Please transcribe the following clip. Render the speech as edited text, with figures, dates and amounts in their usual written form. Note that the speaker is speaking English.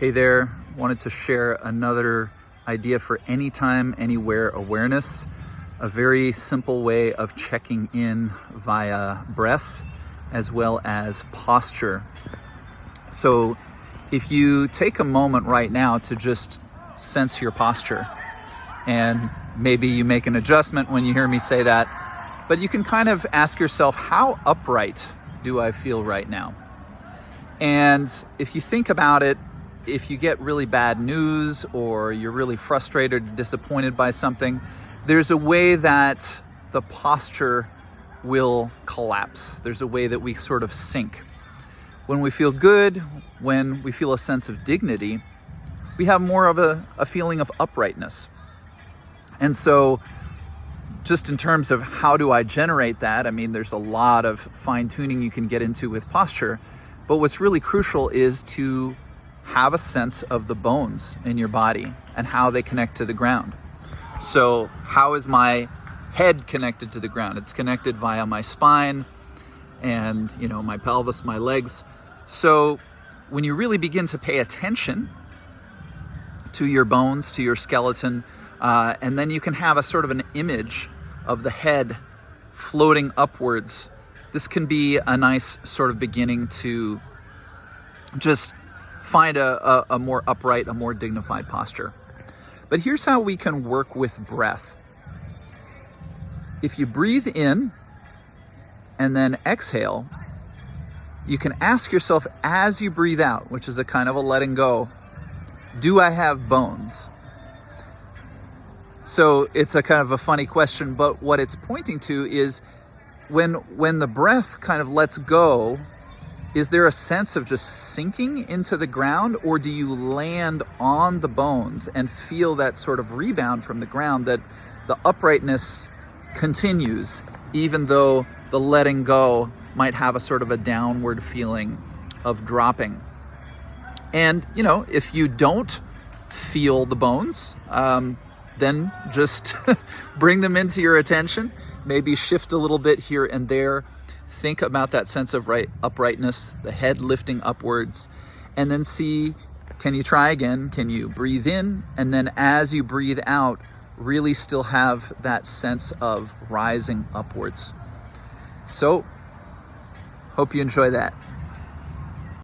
Hey there, wanted to share another idea for anytime, anywhere awareness, a very simple way of checking in via breath as well as posture. So if you take a moment right now to just sense your posture, and maybe you make an adjustment when you hear me say that, but you can kind of ask yourself, how upright do I feel right now? And if you think about it, if you get really bad news or you're really frustrated or disappointed by something, there's a way that the posture will collapse. There's a way that we sort of sink. When we feel good, when we feel a sense of dignity, we have more of a feeling of uprightness. And so just in terms of how do I generate that, I mean, there's a lot of fine tuning you can get into with posture, but what's really crucial is to have a sense of the bones in your body and how they connect to the ground. So how is my head connected to the ground? It's connected via my spine and, my pelvis, my legs. So when you really begin to pay attention to your bones, to your skeleton, and then you can have a sort of an image of the head floating upwards, this can be a nice sort of beginning to just find a more upright, a more dignified posture. But here's how we can work with breath. If you breathe in and then exhale, you can ask yourself as you breathe out, which is a kind of a letting go, do I have bones? So it's a kind of a funny question, but what it's pointing to is when the breath kind of lets go, is there a sense of just sinking into the ground, or do you land on the bones and feel that sort of rebound from the ground, that the uprightness continues, even though the letting go might have a sort of a downward feeling of dropping? And, if you don't feel the bones, then just bring them into your attention, maybe shift a little bit here and there. Think about that sense of uprightness, the head lifting upwards, and then see, can you try again? Can you breathe in? And then as you breathe out, really still have that sense of rising upwards. So, hope you enjoy that.